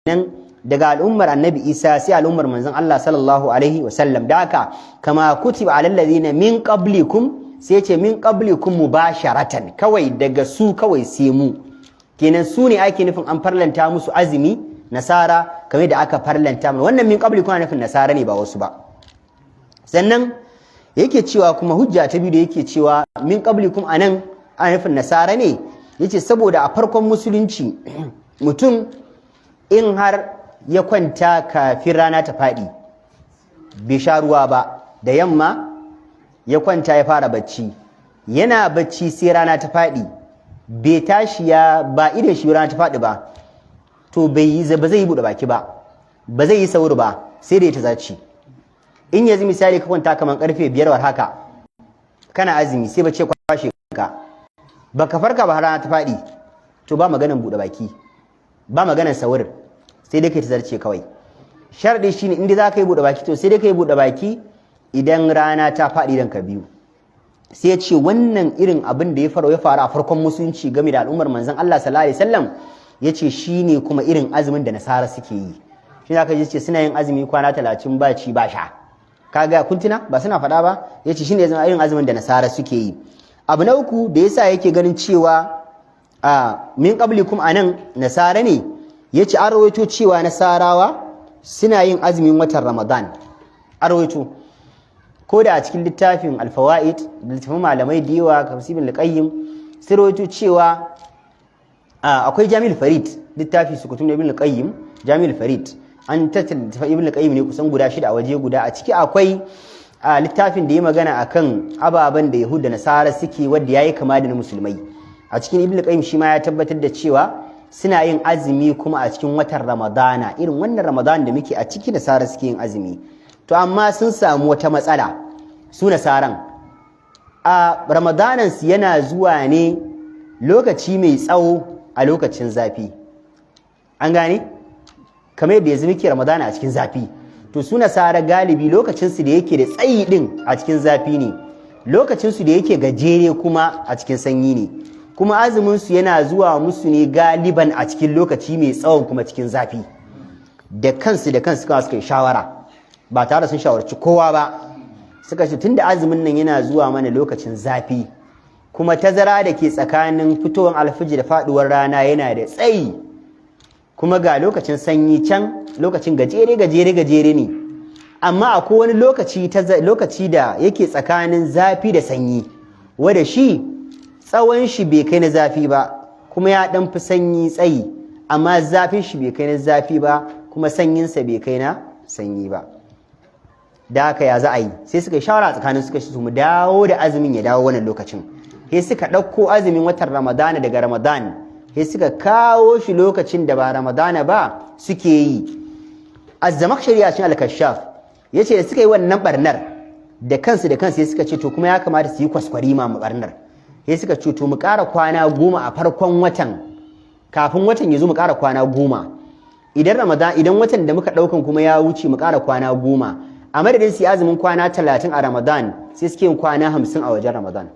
kenan daga al'ummar annabi Isa sai al'ummar manzon Allah sallallahu alaihi wasallam. Da haka kama kutiba alal ladina min qablikum, sai ce min qablikum mubasharatan, kawai daga su kawai sai mu, kenan su ne ake nufin an farlanta musu azumi, nasara kamar da aka farlanta mana. Wannan min qablikum ana nufin nasara ne ba wasu ba. Sannan yake cewa kuma hujja ta biyu da yake cewa min qablikum anan ana nufin nasara ne, yace saboda a farkon musulunci mutum in har ya kwanta kafin rana ta faɗi bai sha ruwa ba, da yamma ya kwanta ya fara bacci, yana bacci sai rana ta faɗi bai tashi ya ba idan shi rana ta faɗi ba, to ba zai yi buɗe baki ba, ba zai yi sauri ba, sai da ya ta zaci. In yanzu misali ka kwanta kamar karfe 5 war haka kana azumi sai bace kwashe ka, baka farka ba har rana ta faɗi, to ba maganan buɗe baki, ba maganan saurin, sai dai kai ta zarce kawai. Sharadi shine inda za ka yi buɗe baki to sai dai ka yi buɗe baki idan rana ta faɗi dan ka biyu. Sai ya ce wannan irin abin da ya faru a farkon musulunci game da al'ummar manzon Allah sallallahu alaihi wasallam, ya ce shine kuma irin azumin da nasara suke yi. Shi zaka ji ce suna yin azumi kwana 30 ba ci ba sha. Kaga kuntuna ba suna faɗa ba, ya ce shine irin azumin da nasara suke yi. Abu na uku da yasa yake ganin cewa min qablikum anan nasara ne, yace an rawaito cewa nasarawa suna yin azumin watan Ramadan. An rawaito ko da a cikin littafin Al-Fawaid da littafin malamai da yawa kamar Ibn al-Qayyim sai rawaito cewa akwai Jamil Farid, littafi sukutun Ibn al-Qayyim, Jamil Farid an tattara Ibn al-Qayyim ne kusan guda 6 a waje guda. A ciki akwai littafin da ya magana akan ababen da Yahuda da Nasara suke wanda yayi kama da na musulmai. A cikin Ibn al-Qayyim shi ma ya tabbatar da cewa suna yin azumi kuma a cikin watan Ramadana, irin wannan Ramadan da muke a ciki Nasara suke yin azumi. To amma sun samu wata matsala su Nasaran. A Ramadanan su yana zuwa ne lokaci mai tsawo a lokacin zafi. An gane? Kamar yadda yanzu muke Ramadana a cikin zafi. To su Nasara galibi lokacin su da yake da tsayi din a cikin zafi ne. Lokacin su da yake gajere kuma a cikin sanyi ne. Kuma azumin su yana zuwa musu ne galiban a cikin lokaci mai tsawon kuma cikin zafi. Da kansu kawai suka yi shawara ba tare da sun shawarci kowa ba, suka ce tunda azumin nan yana zuwa mana lokacin zafi kuma tazara da ke tsakanin fitowar alfijir da faduwar rana yana da tsayi, kuma ga lokacin sanyi can lokacin gajere ne, amma akwai wani lokaci da yake tsakanin zafi da sanyi wanda shi tsawon shi bai kai na zafi ba kuma ya dan fi sanyi tsayi, amma zafin shi bai kai na zafi ba kuma sanyinsa bai kai na sanyi ba. Da haka ya za a yi, sai suka yi shawara tsakanin suka shi mu dawo da azumin ya dawo wannan lokacin. Sai suka ɗauko azumin watan Ramadana daga Ramadan, sai suka kawo shi lokacin da ba Ramadana ba suke yi. Az-Zamakhshari a cikin Al-Kashaf yace da suka yi wannan barnar da kansu sai suka ce to kuma ya kamata su yi kwaskwarima mu barnar. Sai suka ce to mu ƙara kwana 10 a farkon watan, kafin watan ya zo mu ƙara kwana 10. Idan watan da muka ɗaukan kuma ya wuce mu ƙara kwana 10. A madadin su yi azumin kwana 30 a Ramadan sai suke yin kwana 50 a wajen Ramadan.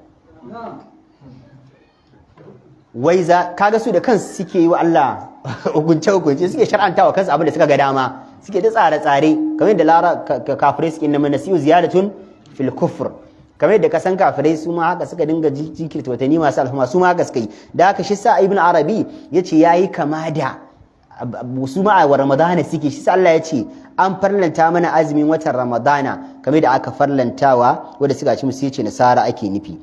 Wai kaga su da kansu suke yi wa Allah hukunce suke shar'antawa kansu abin da suka ga dama, suke da tsare-tsare kamar yadda kafirai suke na nasiyu ziyaratun fil kufr, kamar yadda kasan kafirai su ma haka suka dinga jinkirta watanni masu alfama, su ma haka suka yi. Da haka shi sa Ibn Arabi yace yayi kama da su ma a Ramadana suke. Shi sa Allah ya ce an farlanta mana azumin watan Ramadana kamar da aka farlantawa wanda suka ci musu, yace Nasara ake nufi.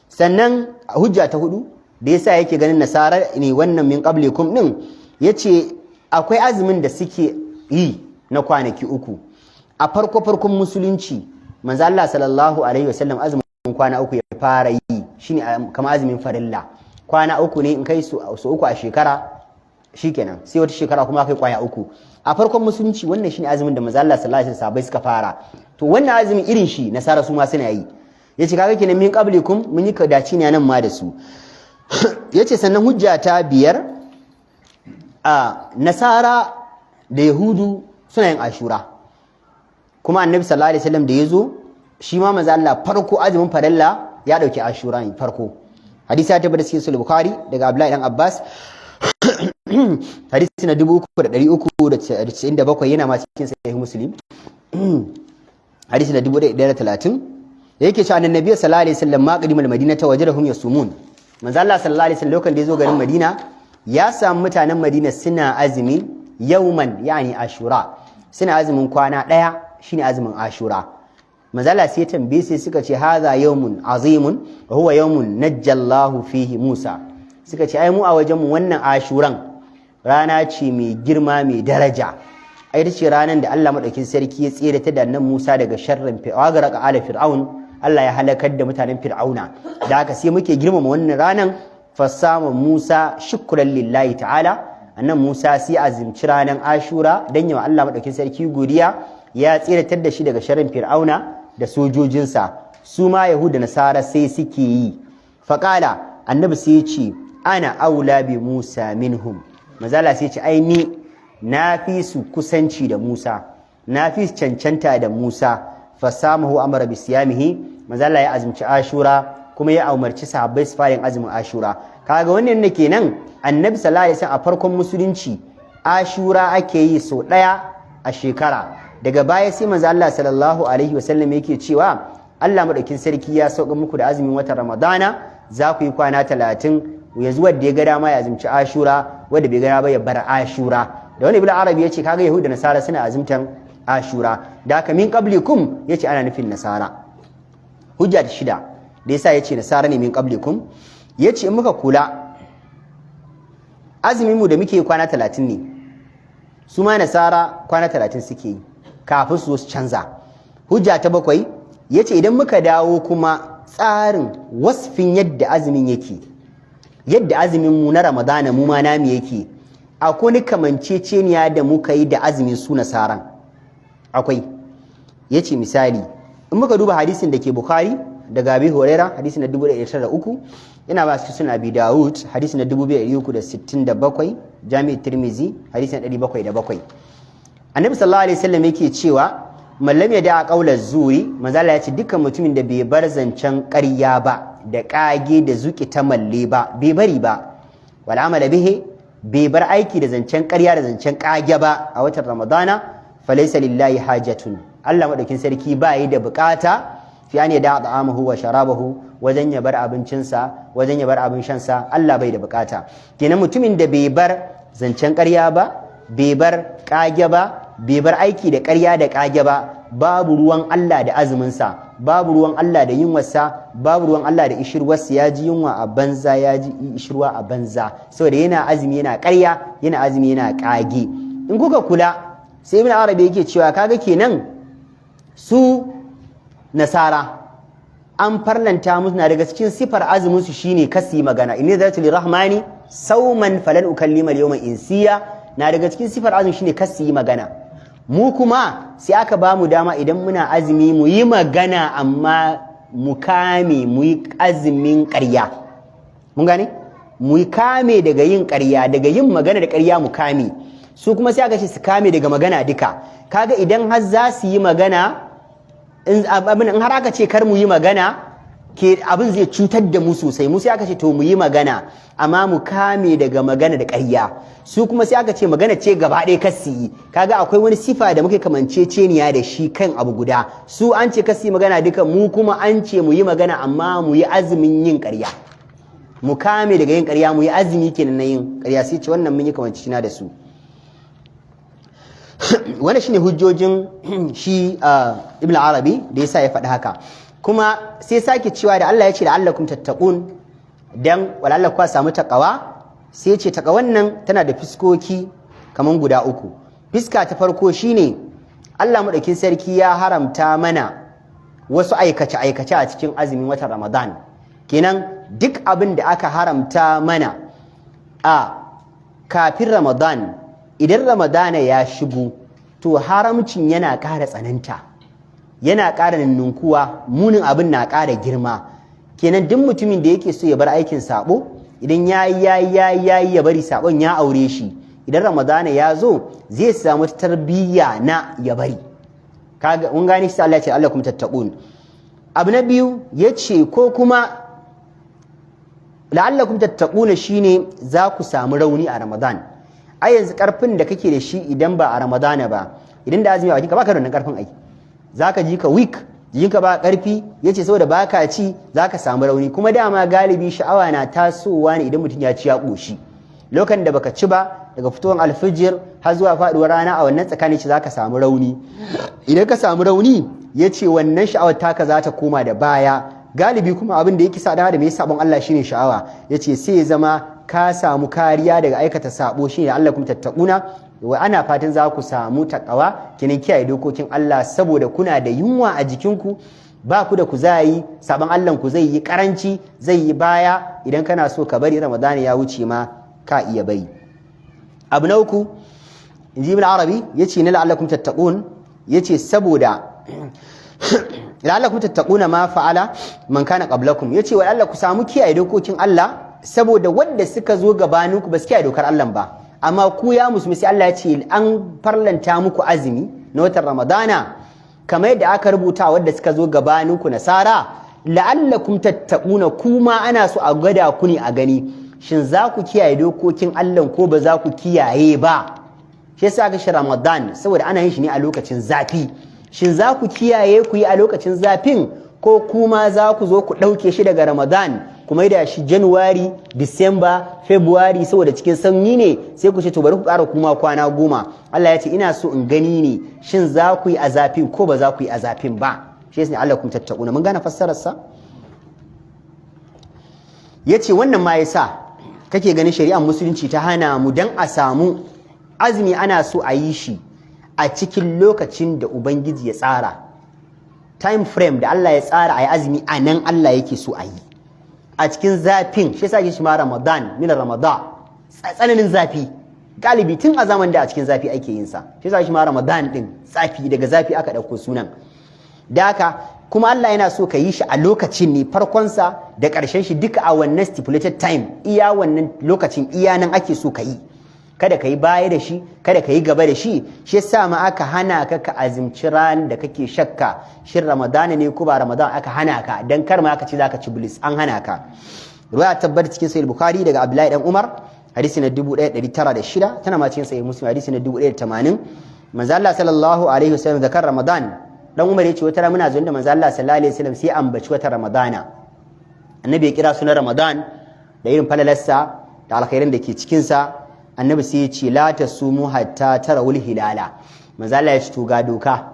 Sannan hujja ta hudu da yasa yake ganin Nasara ne wannan min qablikum din, yace akwai azumin da suke yi na kwanaki 3 a farkon musulunci. Manzo Allah sallallahu alaihi wasallam azumin kwana 3 ya fara yi, shine kamar azumin farilla. Kwana 3 ne in kai su 3 a shekara shikenan, sai wata shekara kuma kai kwaya 3 a farkon musulunci. Wannan shine azumin da manzo Allah sallallahu alaihi wasallam suka fara. To wannan azumin irin shi Nasara su ma suna yi. Yace kaga kenan min qablikum mun yi kadaci ne nan ma da su. Yace sannan hujja ta 5 Nasara da Yahudu suna yin Ashura, kuma Annabi sallallahu alaihi wasallam da yazo shi ma manzo Allah farko azumin farilla ya dauki Ashura ne farko. Hadisi ya tabbata cikin Sahih Bukhari daga Abdullahi dan Abbas hadisi na 3397 yana ma cikin sahih Muslim hadisi na 1130 yake cewa annabi sallallahu alaihi wasallam ma qadimal madinata wajadahum yasumun manzo Allah sallallahu alaihi wasallam lokacin da yazo garin Madina ya samu mutanen Madina suna azumi yauman yani ashura suna azumin kwana daya shine azumin ashura manzo Allah sai tambaye sai suka ce hadha yawmun azimun wa huwa yawmun najjallahu fihi Musa suka ce ai mu a wajen mu wannan ashuran rana ce mai girma mai daraja ai ta ce ranar da Allah madaukin sarki ya tsere ta da nan Musa daga sharrin fir'aun ga ala fir'aun Allah ya halakar da mutanen fir'auna da haka sai muke girmama wannan ranan fasama Musa shukran lillahi ta'ala annan Musa sai azumci ranar Ashura dan yawa Allah madaukin sarki godiya ya tseratar da shi daga sharrin fir'auna da sojojinsa su ma yahuda nasara sai suke yi faqala annabi sai ya ce ana aula bi Musa minhum mazala sai ya ce ai ni na fi su kusanci da Musa na fi su cancanta da Musa fasamahu amara bi siyamihi mazala ya azumci Ashura kuma ya umarci sahabbai su fara yin azumin Ashura kaga wannan ne kenan annabi sallallahu alaihi wasallam a farkon musulunci Ashura ake yi so daya a shekara daga baya sai manzo Allah sallallahu alaihi wasallam yake cewa Allah madaukin sarki ya sauka muku da azumin watan Ramadana za ku yi kwana 30 yanzu wanda ya ga dama ya azumci Ashura wanda bai ga ba ya bar Ashura da wani ibn Arabi yace kaga Yahuda da Nasara suna azumtan Ashura da haka min qablikum yace ana nufin Nasara hujja ta shida da yasa yace Nasara ne min qablikum yace in muka kula azumin mu da muke kwana 30 ne su ma Nasara kwana 30 suke yi kafin su canza hujja ta bakwai yace idan muka dawo kuma tsarin wasfin yadda azumin yake yadda azumin mu na Ramadana mu ma namu yake akwai kamanceceniya da muka yi da azumin su Nasaran akwai yace misali in muka duba hadisin da ke Bukhari daga Abi Huraira hadisi na 1903 ina ba su suna Abi Dawud hadisi na 2367 Jami' Tirmizi hadisi na 707 Annabi sallallahu alaihi wasallam yake cewa mallam ya da qaular zuri manzala yace dukkan mutumin da bai bar zancen ƙarya ba da kage da zuki ta malle ba bai bari ba wal amala bihi bai bar aiki da zancen ƙarya da zancen kage ba a watan Ramadana falaysa lillahi hajatun Allah madaukin sarki ba yi da bukata fi an yada ta'amahu wa sharabahu wajen ya bar abincinsa wajen ya bar abin shansa Allah bai da bukata kenan mutumin da bai bar zancen ƙarya ba bai bar kage ba bai bar aiki da ƙarya da kage ba babu ruwan Allah da azuminsa babu ruwan Allah da yunwarsa babu ruwan Allah da ishirwarsa ya ji yunwa a banza ya ji ishirwa a banza saboda yana azumi yana ƙarya yana azumi yana kage in kuka kula sai ibn Arabi yake cewa kaga kenan su Nasara an farlanta musu na daga cikin sifar azumin su shine kasi magana inni zatu lirahmani sauman falan ukallima al-yawma insiya na daga cikin sifar azumi shine kasi magana mu kuma sai aka ba mu dama idan muna azumi mu yi magana amma mu kame mu yi azumin ƙarya mun gane mu yi kame daga yin ƙarya daga yin magana da ƙarya mu kame su kuma sai aka ce su kame daga magana duka kaga idan har za su yi magana in har aka ce kar mu yi magana ke abin zai cutar da mu sosai mu sai aka ce to mu yi magana amma mu kame daga magana da ƙarya su kuma sai aka ce magana ce gaba ɗaya kasi yi kaga akwai wani sifa da muke kamanceceniya da shi kan abu guda su an ce kasi magana duka mu kuma an ce mu yi magana amma mu yi azumin yin ƙarya mu kame daga yin ƙarya mu yi azumi kenan na yin ƙarya sai ce wannan mun yi kamanceceniya da su wannan shine hujjojin shi Ibn Arabi da yasa ya faɗi haka kuma sai sake cewa da Allah ya ce da allakum tattaqun dan walalla ku samu takawa sai ce takawan nan tana da fiskoki kaman guda uku fiska ta farko shine Allah madaukin sarki ya haramta mana wasu aikace aikace a cikin azumin watan Ramadan kenan duk abin da aka haramta mana a kafin Ramadan idan Ramadana ya shigo to haramcin yana ƙara tsananta yana ƙara ninkuwa munin abin na ƙara girma kenan duk mutumin da yake so ya bar aikin sabo idan yayi ya bari sabon ya aure shi idan Ramadana ya zo zai samu tarbiyya na ya bari kaga mun gane shi Allah ya ce allakum tattaqun abu na biyu yace ko kuma la'allakum tattaquna shine za ku samu rauni a Ramadan ai yanzu karfin da kake da shi idan ba a Ramadana ba, idan da azumi a bakinka baka da wannan karfin ai, zaka ji ka weak, jikinka ba karfi, yace saboda baka ci zaka samu rauni. Kuma dama galibi sha'awa na tasowa ne idan mutum ya ci ya koshi. Lokacin da baka ci ba daga fitowar alfijir har zuwa faduwar rana, a wannan tsakanin ci zaka samu rauni. Idan ka samu rauni yace wannan sha'awar taka za ta koma da baya. Galibi kuma abin da yake sa da mai sabon Allah shine sha'awa, yace sai ya zama ka samu kariya daga aikata sabo shine Allah kuma tattaquna. Wa ana fatan za ku samu takawa kinin kiyaye dokokin Allah, saboda kuna da yunwa a jikinku, ba ku da kuzari, sabon Allah ku zai yi karanci, zai yi baya. Idan kana so ka bari Ramadan ya wuce ma ka iya bari. Abu na uku, inji Ibn Arabi yace na la'allakum tattaqun, yace saboda la'allakum tattaquna ma fa'ala man kana qablakum, yace wa Allah ku samu kiyaye dokokin Allah saboda wanda suka zo gabaninku ba su kiyaye dokar Allah ba. Amma ku ya musulmi sai Allah ya ce an farlanta muku azumi na watan Ramadana kamar yadda aka rubuta wanda suka zo gabaninku Nasara, la'allakum tattaquna, kuma ana so a gwada ku ne a gani shin za ku kiyaye dokokin Allah ko ba za ku kiyaye ba. Shi yasa ga shi Ramadan saboda ana yin shi ne a lokacin zafi, shin za ku kiyaye ku yi a lokacin zafin ko kuma za ku zo ku ɗauke shi daga Ramadan kuma da shi January, December, February saboda cikin sanyi ne sai ku ce to bari ku ƙara kuma kwana 10. Allah ya ce ina so in gani ne shin za ku yi a zafin ko ba za ku yi a zafin ba. Shi yasa Allah kuma tattaquna. Mun gane fassarar sa? Yace wannan ma yasa kake ganin shari'ar musulunci ta hana mu dan a samu azumi ana so a yi shi a cikin lokacin da Ubangiji ya tsara. Time frame da Allah ya tsara a yi azumi a nan Allah yake so a yi. A cikin zafin, shi yasa shi ma Ramadan, min Ramadan, tsananin zafi. Galibi tun a zaman da a cikin zafi ake yin sa. Shi yasa shi ma Ramadan din zafi, daga zafi aka dauko sunan. Da haka kuma Allah yana so ka yi shi a lokacin ne, farkon sa da ƙarshen shi duka a wannan stipulated time. Iya wannan lokacin iya nan ake so ka yi. Kada ka yi baya da shi, kada ka yi gaba da shi. Shi yasa ma aka hana ka ka azumci ran da kake shakka shin Ramadana ne ko ba Ramadan, aka hana ka dan kar ma aka ce zaka ci bilis, an hana ka. Ruwaya tabbata cikin Sahih Bukhari daga Abdullahi dan Umar hadisi na 1906, tana ma cikin Sahih Muslim hadisi na 1080. Manzo Allah sallallahu alaihi wasallam zakar Ramadan. Dan Umar yace wata rana muna zuwa da manzo Allah sallallahu alaihi wasallam sai ambaci wata Ramadana. Annabi ya kira sunan Ramadan da irin falalarsa da alkhairin da ke cikin sa. Annabi sai ya ce la tasumu hatta tarawul hilala. Manzo Allah ya ce to ga doka,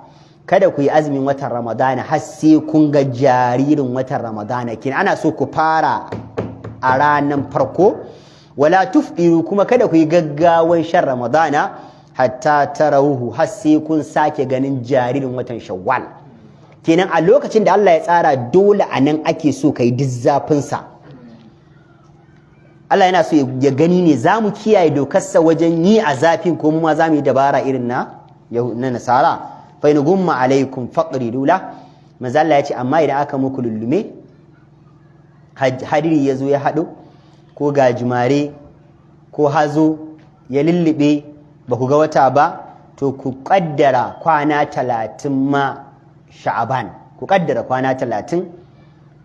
kada ku yi azumin watan Ramadana har sai kun ga jaririn watan Ramadana. Kin ana so ku fara a ranar farko, wala tufdiru, kuma kada ku yi gaggawan shan Ramadana hatta tarawuhu har sai kun sake ganin jaririn watan Shawwal. Kenan a lokacin da Allah ya tsara dole a nan ake so kai duk zafin sa. Allah yana so ya gani ne za mu kiyaye dokarsa wajen yi a zafin ko mu ma za mu yi dabara irin na Nasara. Fa in gumma alaikum faqridu la. Manzo Allah ya ce amma idan aka muku lullume, hadiri ya zo ya haɗo ko gajimare ko hazo ya lullube ba ku ga wata ba, to ku kaddara kwana 30 ma Sha'aban, ku kaddara kwana 30.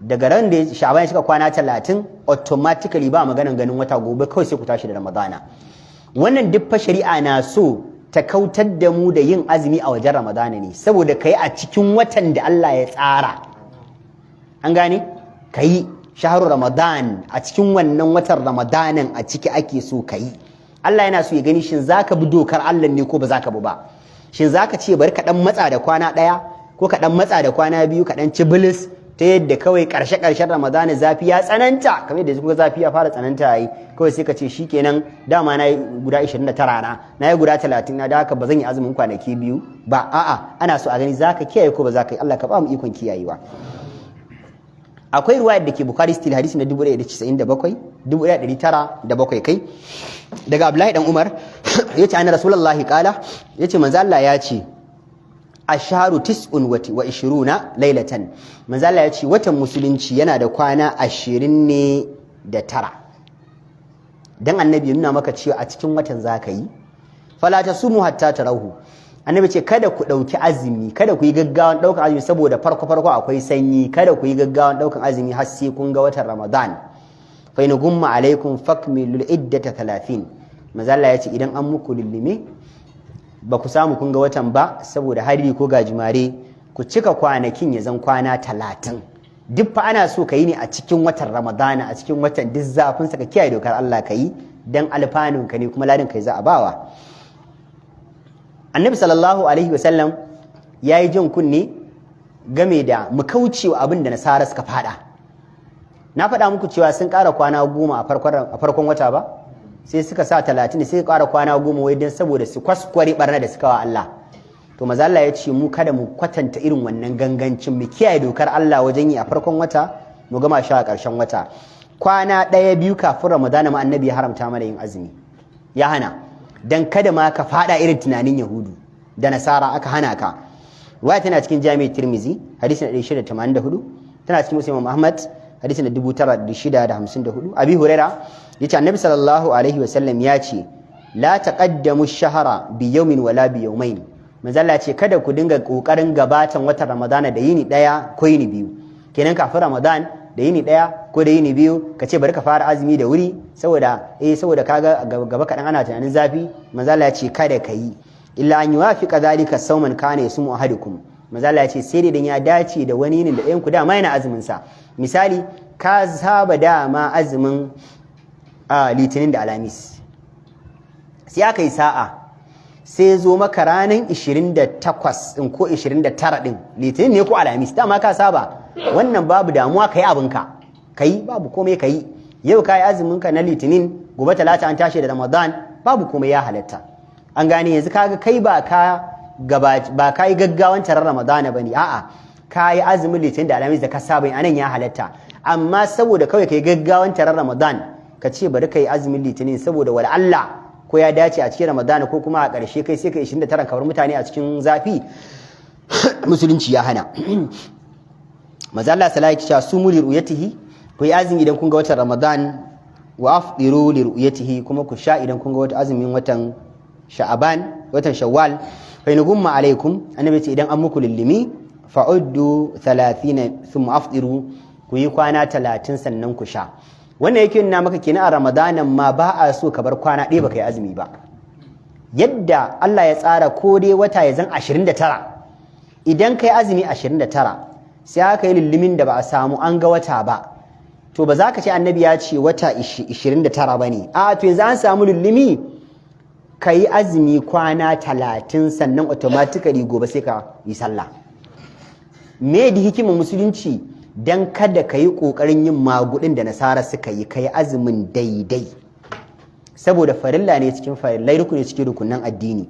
Daga ran da Sha'ban ya cika kwana 30 automatically ba maganan ganin wata, gobe kawai sai ku tashi da Ramadana. Wannan duk fa shari'a na so ta kautar da mu da yin azumi a wajen Ramadana ne, saboda kai a cikin watan da Allah ya tsara. An gane? Kai shahru Ramadan, a cikin wannan watan Ramadanan a ciki ake so kai. Allah yana so ya gani shin zaka bi dokar Allah ne ko ba zaka bi ba. Shin zaka ce bari ka dan matsa da kwana 1 ko ka dan matsa da kwana 2 ka dan ci bilis ta yadda kawai ƙarshen Ramadana zafi ya tsananta, kamar yadda kuka zafi ya fara tsananta yayi, kawai sai ka ce shikenan dama na yi guda 29 na yi guda 30 na da haka ba zan yi azumin kwanaki 2 ba. A'a, ana so a gani zaka kiyaye ko ba zaka yi. Allah ka ba mu ikon kiyayewa. Akwai ruwayar da ke Bukhari still hadisi na 1997 1907 kai daga Abdullahi dan Umar yace anna Rasulullahi qala, yace manzo Allah ya ce asharu 29 lailatan. Manzo Allah ya ce watan musulunci yana da kwana 29. Dan annabi ya nuna maka cewa a cikin watan zaka yi. Fala tasumu hatta tarahu. Annabi ce kada ku dauki azumi, kada ku yi gaggawan daukan azumi saboda farko akwai sanyi, kada ku yi gaggawan daukan azumi har sai kun ga watan Ramadan. Fa in gumma alaikum fakmilul iddata 30. manzo Allah ya ce idan an muku lullumi ba ku samu kun ga watan ba saboda hadiri ko gajimare, ku cika kwanakin ya zan kwana 30. duk fa ana so ka yi ne a cikin watan Ramadana, a cikin watan duk zafin sa ka kiyaye dokar Allah ka yi dan alfanun ka ne kuma ladin kai za a bawa. Annabi sallallahu alaihi wasallam yayi jin kunne game da mu kaucewa abin da nasara suka fada. Na faɗa muku cewa sun ƙara kwana 10 a farkon wata ba, sai suka sa 30 sai ƙara kwana 10 wai dan saboda su kwaskware barna da suka wa Allah. To maza Allah ya ce mu kada mu kwatanta irin wannan gangancin, mu kiyaye dokar Allah wajen yi a farkon wata mu gama shi a ƙarshen wata. Kwana 1-2 kafin Ramadana ma annabi ya haramta mana yin azumi, ya hana, dan kada ma ka fada irin tunanin Yahudu da Nasara, aka hana ka. Ruwaya tana cikin Jami'i Tirmizi hadisi na 684, tana cikin Muslim Ahmad hadisi na 9654. Abi Huraira yace annabi sallallahu alaihi wasallam ya ce la taqaddamu ash-shahra bi yawmin wala bi yawmayn. Manzala ce kada ku dinga kokarin gabatan watan Ramadana da yini daya ko yini biyu. Kenan kafin Ramadan da yini daya ko da yini biyu ka ce bari ka fara azumi da wuri saboda kaga gaba kadan ana tunanin zafi. Manzala ya ce kada ka yi illa an yuwafiqa dhalika sawman kana yasumu ahadukum. Manzala ya ce sai dai dan ya dace da wani yinin da ɗayan ku dama yana azumin sa. Misali ka saba dama azumin Litinin da Alhamis, sai aka yi sa'a sai zo maka ranar 28 ɗin ko 29 ɗin Litinin ne ko Alhamis, dama ka saba, wannan babu damuwa ka yi abinka, ka yi babu komai ka yi. Yau ka yi azuminka na Litinin, gobe Talata an tashi da Ramadan, babu komai ya halatta. An gane yanzu kaga kai ba ka yi gaggawan tarar Ramadana ba ne, a'a ka yi azumin Litinin da Alhamis da ka saba yin anan ya halatta. Amma saboda kawai ka yi gaggawan tarar Ramadan ka ce bari ka yi azumin Litinin saboda wal Allah ko ya dace a cikin Ramadana ko kuma a ƙarshe kai sai ka 29 kamar mutane a cikin zafi, musulunci ya hana. Manzo Allah sallallahu alaihi wasallam sumu li ru'yatihi, ku yi azumi idan kun ga watan Ramadan, wa afdiru li ru'yatihi, kuma ku sha idan kun ga watan azumin watan Sha'aban, watan Shawwal. Fa in gumma alaikum, annabi ce idan an muku lillimi fa'uddu 30 thumma afdiru, ku yi kwana 30 sannan ku sha. Wannan yake nuna maka kenan a Ramadanan ma ba a so ka bar kwana ɗaya baka yi azumi ba. Yadda Allah ya tsara ko dai wata ya zan 29, idan kai azumi 29 sai aka yi lullumin da ba a samu an ga wata ba, to ba za ka ce annabi ya ce wata 29 ba ne. A to yanzu an samu lullumi, ka yi azumi kwana 30 sannan automatically gobe sai ka yi sallah. Me da hikimar musulunci? Dan kada ka yi ƙoƙarin yin magudin da nasara suka yi, ka yi azumin daidai, saboda farilla ne cikin farillai, rukuni cikin rukunan addini.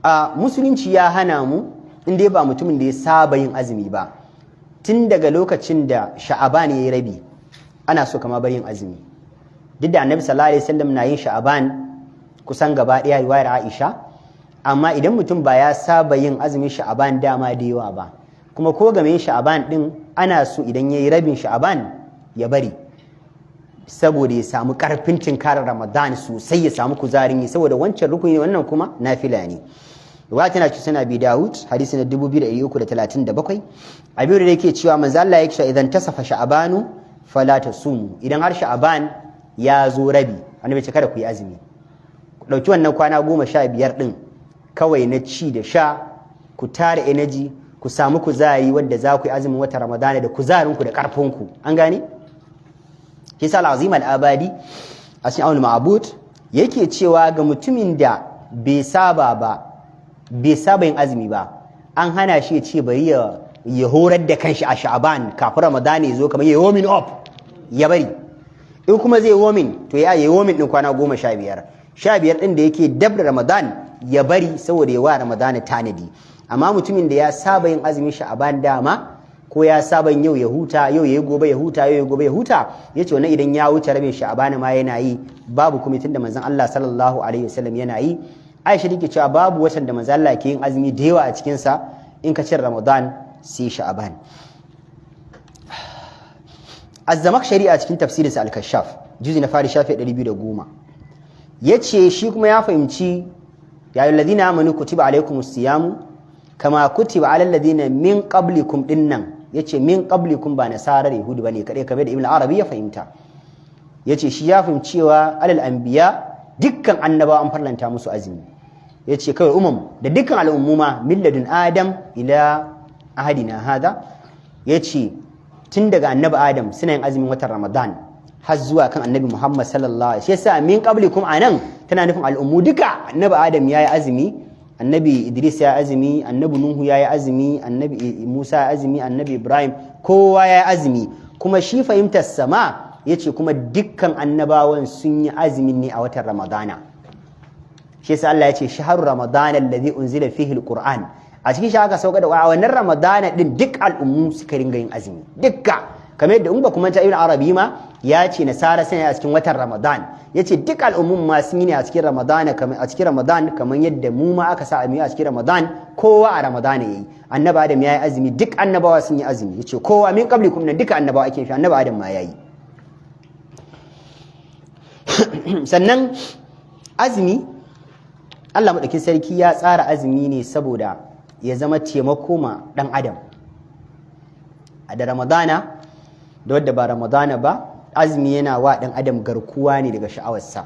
A musulunci ya hana mu in dai ba mutumin da ya saba yin azumi ba, tun daga lokacin da Sha'aban ya yi rabi ana so kama bar yin azumi. Duk da annabi sallallahu alaihi wasallam na yin Sha'aban kusan gaba ɗaya riwayar Aisha, amma idan mutum ba ya saba yin azumin Sha'aban dama da yawa ba, kuma ko game Sha'aban din ana so idan yayi rabin Sha'aban ya bari, saboda ya samu karfin tinkarar Ramadan sosai, ya samu kuzarin yi, saboda wancan rukuni ne wannan kuma nafila ne. Ruwa tana ci sana bi Dawud hadisi na 2337. Abiru da yake cewa manzo Allah yake cewa idan tasafa Sha'abanu fala tasumu, idan har Sha'aban ya zo rabi annabi ce kada ku yi azumi, ku dauki wannan kwana 15 din kawai na ci da sha, ku tare energy, ku samu kuzari wanda za ku yi azumin wata Ramadana da kuzarinku da ƙarfinku. An gane? Kisa al-Azim al-Abadi a cikin Aunul Ma'bud yake cewa ga mutumin da bai saba yin azumi ba, an hana shi ya ce bari ya horar da kanshi a Sha'aban kafin Ramadana ya zo, kamar ya warming up, ya bari. In kuma zai warming, to ya yi warming din kwana 15 din da yake dab da Ramadan ya bari, saboda ya wa Ramadana tanadi. Amma mutumin da ya saba yin azumin Sha'aban dama, ko ya saba yau ya huta, yau ya gobe ya huta, yau ya gobe ya huta, yace wannan idan ya wuce rabin Sha'aban ma yana yi, babu kuma tunda manzon Allah sallallahu alaihi wasallam yana yi. Aisha take cewa babu watan da manzon Allah ke yin azumi da yawa a cikin sa, in ka cire Ramadan sai Sha'aban. Az-Zamakhshari a cikin tafsirinsa Al-Kashaf juzi na fari shafi 210 yace shi kuma ya fahimci ya ayyuhallazina amanu kutiba alaykumus siyamu kama kutiba alal ladina min qablikum dinnan, yace min qablikum ba nasarar yahudu bane kadai, kamar da Ibn Arabi ya fahimta. yace shi ya fahimci cewa alal anbiya dukkan annabawa an farlanta musu azumi yace kawai da dukkan al'ummuma milladun adam ila ahadina hada yace tun daga annabi adam suna yin azumin watan ramadan har zuwa kan annabi muhammad sallallahu alaihi wasallam shi yasa min qablikum anan tana nufin al'ummu duka annabi adam yayi azumi annabi idris ya azumi annabi nuhu yayi azumi annabi musa ya azumi annabi ibrahim kowa yayi azumi kuma shi fahimtar sama yace kuma dukkan annabawan sun yi azumin ne a watan ramadana shi yasa Allah yace shahru ramadana alladhi unzila fihi alquran a cikin shi aka sauka da wannan ramadana din duk al'ummu suka ringa yin azumi dukka kamar yadda in ba kuma ta ibn arabi ma ya ce nasara sai a cikin watan ramadan yace duk al'ummun ma sun yi ne a cikin ramadana kamar yadda mu ma aka sa a cikin ramadan kowa a ramadana yayi annabi adam yayi azumi duk annabawa sun yi azumi yace kowa min qablikum nan duka annabawa ake shi annabi adam ma yayi sannan azumi Allah madaukin sarki ya tsara azumi ne saboda ya zama taimako ma dan adam a da ramadana da wadda ba ramadana ba azumi yana wa dan adam garkuwa ne daga sha'awarsa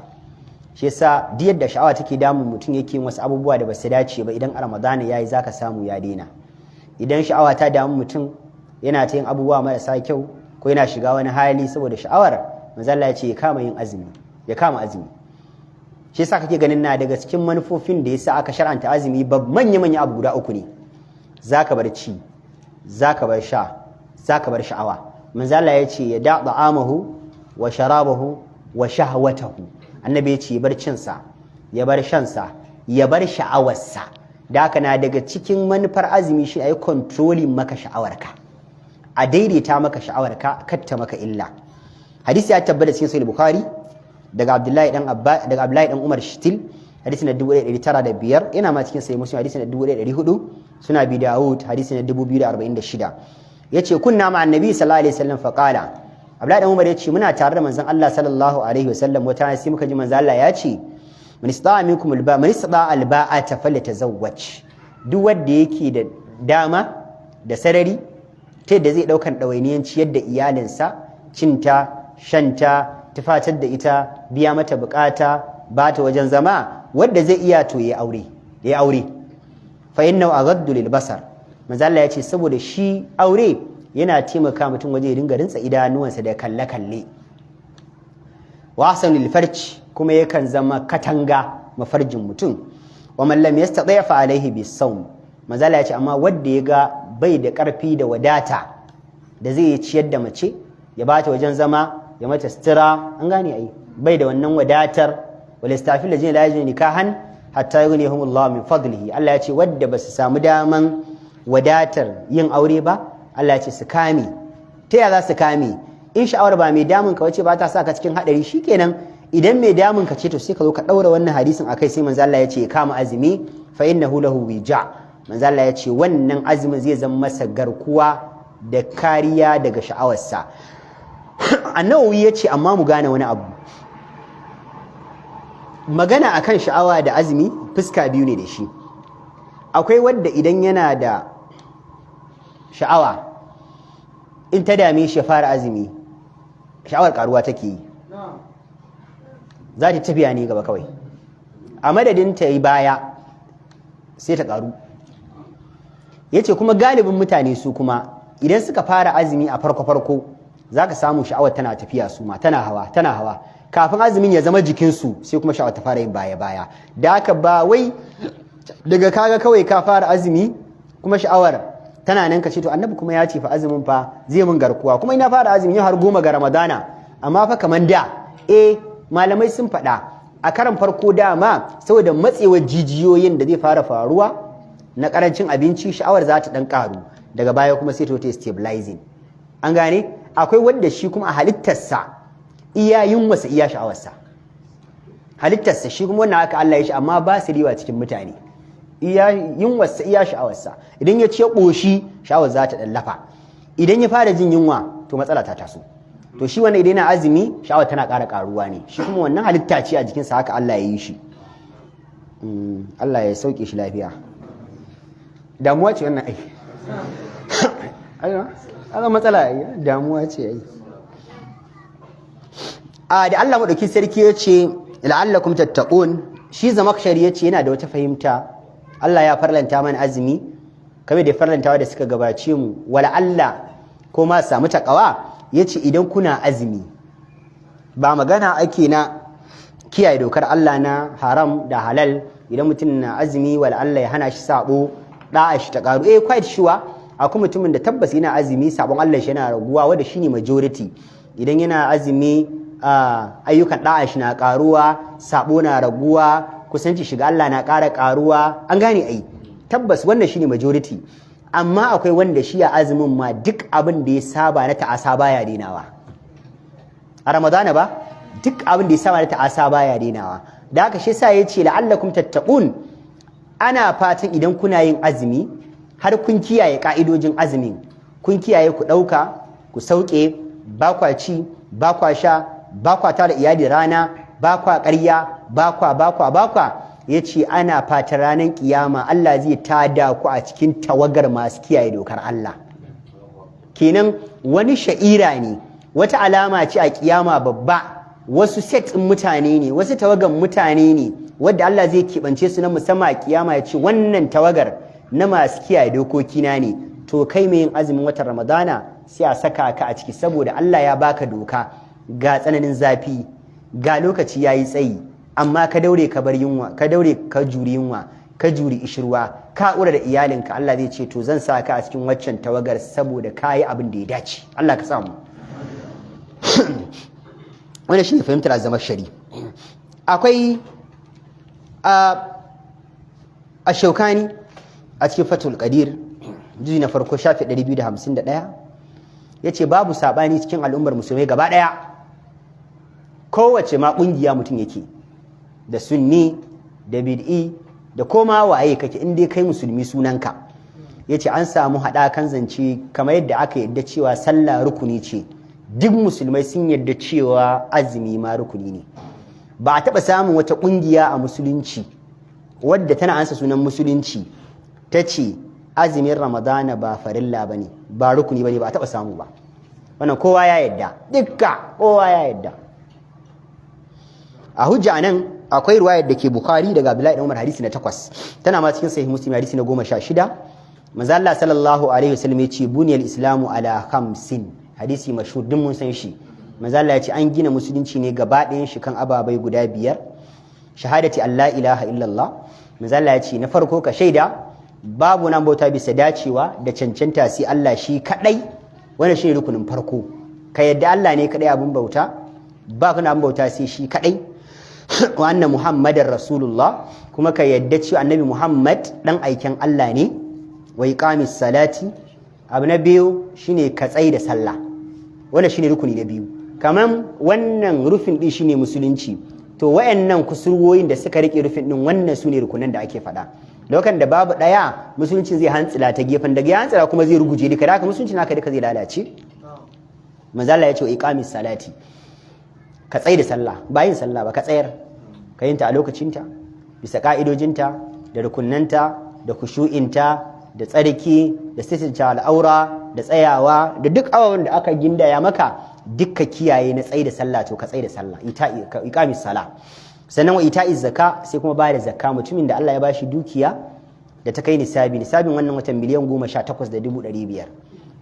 shi yasa duk yadda sha'awa take damun mutum yake yin wasu abubuwa da ba su dace ba idan a ramadana yayi zaka samu ya daina idan sha'awa ta damu mutum yana ta yin abubuwa marasa kyau ko yana shiga wani hali saboda sha'awar manzo Allah ya ce ya kama azumi shi yasa kake ganin na daga cikin manufofin da yasa aka shar'anta azumi manya abu guda uku ne zaka bar ci zaka bar sha zaka bar sha'awa manzo Allah ya ce ya da da'amahu wa sharabahu wa shahwatahu annabi ya ce ya bar cin sa ya bar shan sa ya bar sha'awarsa da haka na daga cikin manufar azumi shi ayi controlling maka sha'awarka a daidaita maka sha'awarka katta maka illa hadisi ya tabbata cikin sahih bukhari daga Abdullahi dan Umar Shitil hadisi na 1905 yana ma cikin sahih Muslim hadisi na 1400 suna bi Dawud hadisi na 2046 yace kunna ma annabi sallallahu alaihi wasallam fa qala Abdullahi dan Umar yace muna tare da manzon Allah sallallahu alaihi wasallam wata sai muka ji manzon Allah yace man istata'a minkum alba'ata falyatazawwaj duk wanda yake da dama da sarari ta yadda zai daukan dawainiyan ciyar da iyalinsa cinta shanta tufatar da ita biya mata bukata ba ta wajen zama wanda zai iya to ya aure fa innahu aghaddu lil basar manzo Allah yace saboda shi aure yana taimaka mutum waje ya dinga rinsa idanuwansa da kalle kalle wa ahsanul farj kuma yakan zama katanga mafarjin mutum wa man lam yastati' fa alaihi bisawm manzo Allah yace amma wanda ya ga bai da karfi da wadata da zai ciyar da mace ya bata wajen zama ya mata sutura an gane ai bai da wannan wadatar wal istafil lajin la yajin nikahan hatta yughnihumullahu min fadlihi Allah ya ce wadda basu samu daman wadatar yin aure ba Allah ya ce su kame ta ya za su kame in sha'awar ba mai damun ka wace ba ta sa ka cikin hadari shikenan idan mai damun ka ce to sai ka zo ka daura wannan hadisin akai sai manzo Allah ya ce kama azumi fa innahu lahu wija manzo Allah ya ce wannan azumin zai zama masa garkuwa da kariya daga sha'awarsa annawawi ya ce amma mu gane wani abu magana akan sha'awa da azumi fuska biyu ne da shi akwai wadda idan yana da sha'awa in ta dame shi ya fara azumi sha'awar karuwa take yi za ta tafiya ne gaba kawai a madadin ta yi baya sai ta karu ya ce kuma galibin mutane su kuma idan suka fara azumi a farko za ka samu sha'awar tana tafiya su ma tana hawa kafin azumin ya zama jikinsu sai kuma sha'awar ta fara yin baya da haka ba wai daga kaga kawai ka fara azumi kuma sha'awar tana nan ka ce to annabi kuma ya ce fa azumin fa zai mun garkuwa kuma ina fara azumi har 10 ga ramadana amma fa kaman da malamai sun faɗa a karan farko dama saboda matsewar jijiyoyin da zai fara faruwa na karancin abinci sha'awar za ta dan karu daga baya kuma sai ta stabilizing an gane akwai wanda shi kuma a halittarsa iya yunwasa iya sha'awarsa halittarsa shi kuma wannan haka Allah ya shi amma ba su riwa cikin mutane iya yunwasa iya sha'awarsa idan ya ce ƙoshi sha'awar za ta ɗallafa idan ya fara jin yunwa to matsala ta taso to shi wannan idan yana azumi sha'awar tana ƙara ƙaruwa ne shi kuma wannan halitta ce a jikinsa haka Allah ya yi shi Allah ya sauke shi lafiya damuwa ce wannan ai matsala damuwa ce ai da Allah madauki sarki yace la'allakum tattaqun, shi Zamakhshari yace yana da wata fahimta. Allah ya farlanta mana azumi kamar da farlantawa da suka gabace mu, wala Allah ko ma samu takawa. Yace idan kuna azumi ba magana ake na kiyaye dokar Allah na haram da halal. Idan mutum na azumi wala Allah ya hana shi sabo, da'a shi ta karu, quite sure akwai mutumin da tabbas yana azumi sabon Allah shi yana raguwa, wanda shine majority. Idan yana azumi ayyukan da'a shi na karuwa, sabo na raguwa, kusanci shiga Allah na ƙara karuwa. An gane ai, tabbas wannan shine majority. Amma akwai wanda shi ya azumin ma duk abin da ya saba na ta'asa baya denawa a Ramadana ba, duk abin da ya saba na ta'asa baya denawa. Da haka shi yasa yace la'allakum tattaqun, ana fatan idan kuna yin azumi har kun kiyaye ka'idojin azumin, kun kiyaye ku dauka ku sauke, ba kwa ci, ba kwa sha, ba kwa tare iyali rana, ba kwa ƙarya, ba kwa yace ana fatan ranar kiyama Allah zai tada ku a cikin tawagar masu kiyaye dokar Allah. Kenan wani sha'ira ne, wata alama ce a kiyama babba, wasu set ɗin mutane ne, wasu tawagar mutane ne wadda Allah zai keɓance su na musamman a kiyama ya ce wannan tawagar na masu kiyaye dokokina ne. To kai mai yin azumin watan Ramadana sai a saka ka a ciki, saboda Allah ya baka doka, ga tsananin zafi, ga lokaci yayi tsayi, amma ka daure ka bar yunwa, ka daure ka juri yunwa, ka juri ishirwa, ka ƙura da iyalinka. Allah zai ce to zan sa ka a cikin waccan tawagar saboda ka yi abin da ya dace. Allah ka samu. Wannan shine fahimtar Zamakhshari. Akwai Ash-Shawkani a cikin Fathul Qadir juzi na farko shafi 251 yace babu sabani cikin al'ummar musulmai gaba daya, kowace ma kungiya mutum yake, da sunni da bid'i da koma waye kake, in dai kai musulmi sunanka. Yace an samu haɗakan zance kamar yadda aka yadda cewa sallah rukuni ce, duk musulmai sun yadda cewa azumi ma rukuni ne. Ba a taɓa samun wata ƙungiya a musulunci wadda tana ansa sunan musulunci ta ce azumin Ramadana ba farilla bane, ba rukuni bane, ba a taɓa samu ba. Wannan kowa ya yadda, dukka kowa ya yadda. A hujja nan akwai riwayar da ke Bukhari daga Abdullahi ibn Umar hadisi na 8, tana ma cikin sahih Muslim hadisi na 16. Manzo Allah sallallahu alaihi wasallam ya ce buniyal islamu ala khamsin, hadisi mashhur din mun san shi. Manzo Allah ya ce an gina musulunci ne gaba ɗayan shi kan ababai guda 5. Shahadati Allah ilaha illallah, manzo Allah ya ce na farko ka shaida babu nan bauta bisa dacewa da cancanta sai Allah shi kadai, wannan shine rukunin farko. Ka yadda Allah ne kadai abun bauta, ba kana abun bauta sai shi kadai. Wa anna Muhammadar Rasulullah, kuma ka yadda cewa annabi Muhammad dan aiken Allah ne. Wa iqamis salati, abu na biyu shine ka tsai da sallah, wannan shine rukuni na biyu. Kaman wannan rufin din shine musulunci, to wayannan kusurwoyin da suka rike rufin din wannan sune rukunan da ake faɗa. Lokacin da babu daya musulunci zai hantsila ta gefen, daga ya hantsila kuma zai ruguje duka, da haka musulunci naka duka zai lalace. Manzo Allah ya ce iqamis salati, ka tsai da sallah, ba yin sallah ba, ka tsayar, ka yin ta a lokacinta bisa ka'idojinta da rukunnanta da khushu'inta da tsarki da sitinta al'aura da tsayawa da duk abubuwan da aka gindaya maka, dukka kiyaye na tsai da sallah. To ka tsai da sallah, iqamis sala. Sannan wa ita'iz zakka, sai kuma bayar da zakka. Mutumin da Allah ya bashi dukiya da ta kai nisabin wannan watan miliyan 18,500,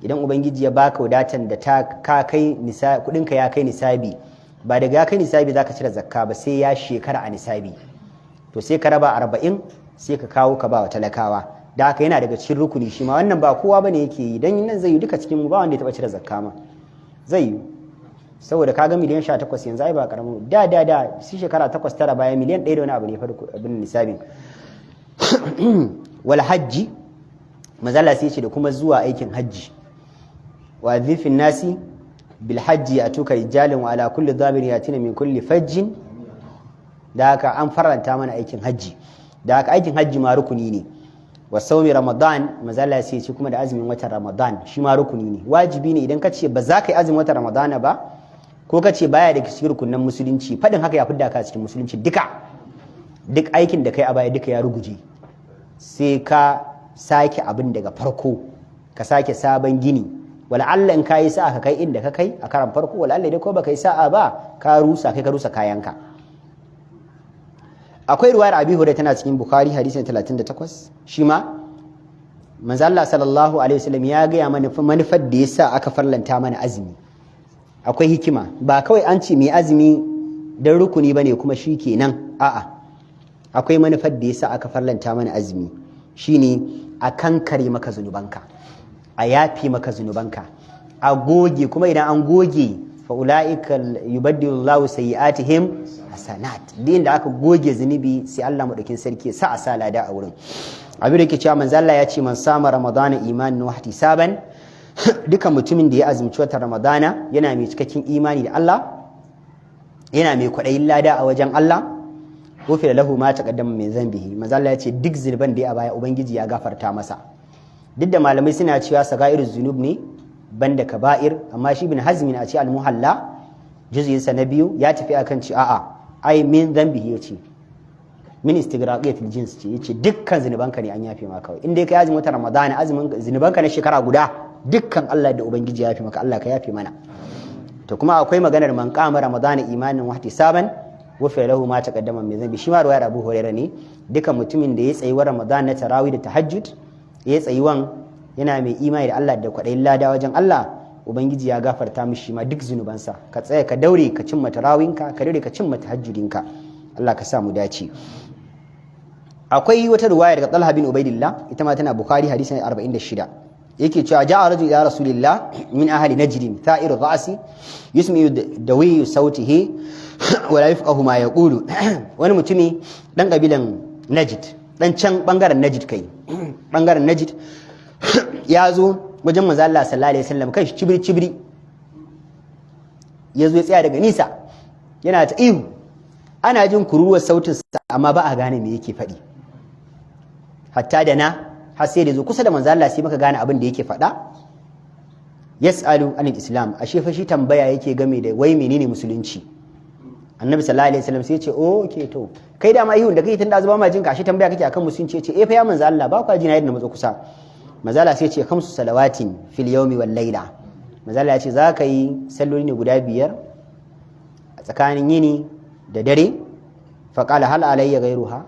idan ubangiji ya baka wadatan da ka kai nisabi, kudinka ya kai nisabi, ba daga ya kai nisabi zaka cire zakka ba sai ya shekara a nisabi. To sai ka raba 40 sai ka kawo ka ba wa talakawa. Da haka yana daga cikin rukuni shi ma. Wannan ba kowa bane yake yi, dan nan zai yi duka cikin mu ba wanda ya taba cire zakka ma, zai yi. Saboda kaga miliyan 18 yanzu ai ba karamin da shi shekara 8-9 baya miliyan 1 da wani abu ne farko abin nisabin. Wal hajji, mazalla sai ce da kuma zuwa aikin hajji. Wa dhifin nasi bil hajji atuka rijalin wa ala kulli dhabir yatina min kulli fajjin. Da haka an faranta mana aikin hajji, da haka aikin hajji ma rukuni ne. Wa saumi Ramadan, mazalla sai ce kuma da azumin watan Ramadan shi ma rukuni ne, wajibi ne. Idan ka ce ba za ka yi azumin watan Ramadana ba, ko ka ce baya da cikin rukunan musulunci, faɗin haka ya fidda ka cikin musulunci duka. Duk aikin da kai a baya duka ya ruguje, sai ka sake abin daga farko, ka sake sabon gini, wala Allah in kai sa'a ka kai inda ka kai a karan farko, wala Allah dai ko baka yi sa'a ba ka rusa kayanka. Akwai ruwayar Abi Hurairah tana cikin Bukhari hadisin 38, shi ma manzo Allah sallallahu alaihi wasallam ya ga manufar da yasa aka farlanta mana azumi. Akwai hikima, ba kawai an ce mai azumi dan rukuni bane kuma shikenan, a'a akwai manufar da yasa aka farlanta mana azumi, shine a kankare maka zunubanka, a yafi maka zunubanka, a goge, kuma idan an goge fa ulaika yubaddilu Allahu sayyi'atihim hasanat, din da aka goge zunubi sai Allah madaukin sarki sa a sa lada a wurin. Abin da yake cewa manzo Allah ya ce man sama ramadana imanan wa ihtisaban, duka mutumin da ya azumci wata ramadana yana mai cikakken imani da Allah, yana mai kwaɗayin lada a wajen Allah, ghufira lahu ma taqaddama min dhanbihi. Manzo Allah ya ce duk zunuban da ya baya ubangiji ya gafarta masa. Duk da malamai suna cewa sagairuz zunub ne banda kaba'ir, amma shi bin hazmin a ce al-muhalla juz'in sa na 2 ya tafi akan ci a'a ai min dhanbihi yace min istighraqiyatil jins ce, yace dukkan zunubanka ne an yafe maka kawai in dai ka yaji wata ramadana azumin zunubanka na shekara guda dukkan Allah da ubangiji ya yafe maka, Allah ka yafe mana. To kuma akwai maganar man qama ramadana imanin wa ihtisaban ghufira lahu ma taqaddama min dhanbi, shi ma ruwayar Abu Hurairah ne. Dukan mutumin da ya tsayi wa ramadan na tarawih da tahajjud, ya tsayi yana mai imani da Allah da kwaɗayin lada wajen Allah, ubangiji ya gafarta mishi ma duk zunubansa. Ka tsaya ka daure ka cimma tarawinka, ka daure ka cimma tahajjudinka, Allah ka sa mu dace. Akwai wata riwaya daga Talha bin Ubaidillah, ita ma tana Bukhari hadisi 46, yake cewa ja'a rajul ila rasulillah min ahli najd tha'ir ra'si yusmi dawi sautihi wa la yafqahu ma yaqulu. Wani mutumi dan kabilan Najd, dan can bangaren Najd, kai bangaren Najd, ya zo wajen manzo Allah sallallahu alaihi wasallam kai cibiri ya zo ya tsaya daga nisa yana ta ihu, ana jin kururuwar sautin sa amma ba a gane me yake faɗi. Hatta da na har sai da zo kusa da manzo Allah sai maka gane abin da yake faɗa. Yas'alu anil islam, ashe fa shi tambaya yake game da wai menene musulunci. Annabi sallallahu alaihi wasallam sai ya ce okay to kai da ma ihun da kai tunda zuba ma jin ka, ashe tambaya kake akan musulunci. Ya ce fa ya manzo Allah ba kwa jina yadda matso kusa. Manzo Allah sai ya ce khamsu salawatin fil yawmi wal layla. Manzo Allah ya ce za ka yi salloli ne guda 5 a tsakanin yini da dare. Fa qala hal alayya ghayruha,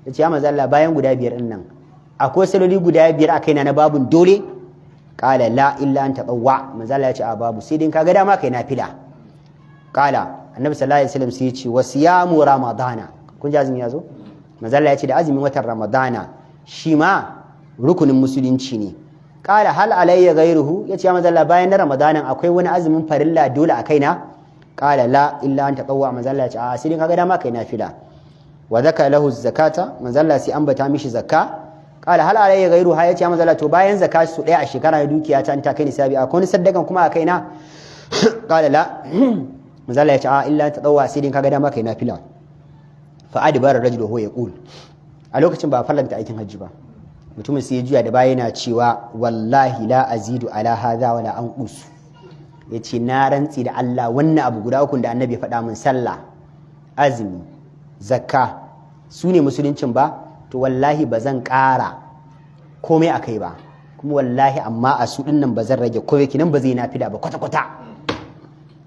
ya ce ya manzo Allah bayan guda 5 din nan akwai salloli guda 5 a kaina na babun dole. Qala la illa an tatawwa. Manzo Allah ya ce a babu, sai dai kaga dama kai nafila. Qala annabi sallallahu alaihi wasallam sai ya ce wasiyamu ramadana, kun ji azumi yazo. Manzo Allah ya ce da azumin watan ramadana shi ma rukunin musulunci ne. Qala hal alayya ghayruhu, ya ce ya manzo Allah bayan na ramadanan akwai wani azumin farilla dole a kaina. Qala la illa an tatawwa. Manzo Allah ya ce a sai dai kaga dama kai nafila. Wa zaka lahu zakata, manzo Allah sai ambata mishi zakka. Qala hal alayya ghayruha, ya ce ya manzo Allah to bayan zakka su daya a shekara na dukiya ta kai nisabi akwai wani saddakan kuma a kaina. Qala la, manzo Allah ya ce a illa tatawwa, sai dai kaga dama kai nafila. Fa adbara rajulu huwa yaqul, a lokacin ba farlanta aikin hajji ba, mutumin sai ya juya da baya yana cewa wallahi la azidu ala hadha wala anqus, yace na rantsi da Allah wannan abu guda uku da annabi ya faɗa min, sallah, azumi, zakka, su ne musuluncin ba, to wallahi ba zan ƙara komai akai ba, kuma wallahi amma a su dinnan ba zan rage komai, kinan ba zai nafila ba kwata-kwata.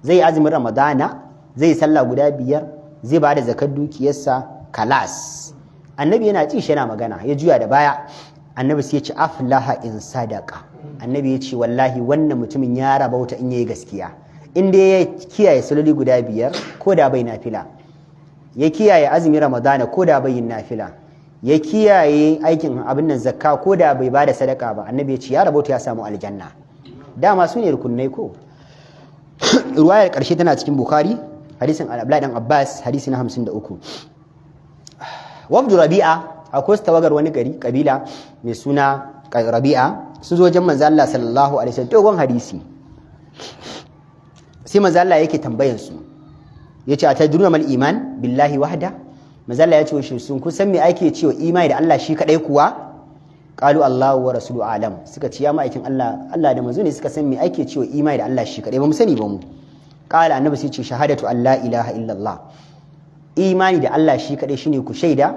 Zai azumin ramadana, zai sallah guda 5, zai ba da zakar dukiyarsa, kalas. Annabi yana ci shi yana magana, ya juya da baya. Annabi sai ya ce aflaha in sadaka. Annabi ya ce wallahi wannan mutumin ya rabauta in yayi gaskiya, in dai ya kiyaye saloli guda 5 ko da bai nafila, ya kiyaye azumin ramadana ko da bai yin nafila, ya kiyaye aikin abin nan zakka ko da bai bada sadaka ba. Annabi ya ce ya rabauta, ya samu aljanna. Dama su ne rukunai ko. Ruwayar ƙarshe tana cikin Bukhari, hadisin Abdullahi dan Abbas, hadisi na 53. Wafdu Rabi'a, akwai tawagar wani gari kabila mai suna Rabi'a, sun zo wajen manzo Allah sallallahu alaihi wasallam, dogon hadisi. Sai manzo Allah yake tambayan su, yace atadruna mal iman billahi wahda. Manzo Allah yace shi sun kusan me ake cewa imani da Allah shi kadai kuwa? Qalu Allahu wa rasuluhu alam. Suka ce ya ma'aikin Allah, Allah da manzo ne suka san me ake cewa imani da Allah shi kadai, ba mu sani ba mu. Qala annabi sai ce shahadatu an la ilaha illallah, imani da Allah shi kadai shine ku shaida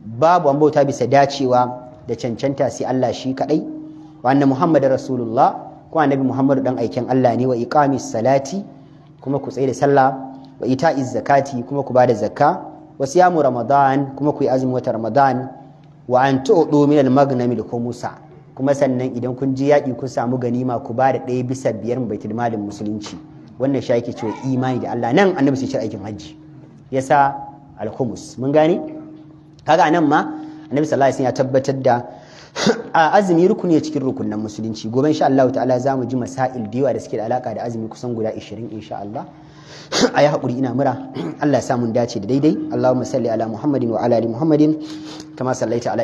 babu an bauta bisa dacewa da cancanta sai Allah shi kadai, wa anna muhammadar rasulullah, ko annabi Muhammadu dan aiken Allah ne, wa iqamis salati kuma ku tsaye da sallah, wa ita'iz zakati kuma ku bada zakka, wa siyamu ramadan kuma ku yi azumin wata ramadan, wa an tu'du min al-maghnami khumusa kuma sannan idan kun je yaƙi kun samu ganima ku bada 1/5 baitul malin musulunci. wannan shi yake cewa imani da Allah. Nan annabi sai ya aikin hajji yasa al-khumus, mun gane. kaga nan ma annabi sallallahu alaihi wasallam ya tabbatar da azumi rukuni cikin rukunin musulunci. Gobe insha Allah ta'ala zamu ji masail da yawa da suke da alaka da azumi kusan guda 20 insha Allah. ayi hakuri ina mura. Allah ya sa mun dace da daidai. Allahumma salli ala Muhammadin wa ala ali Muhammadin kama sallaita ala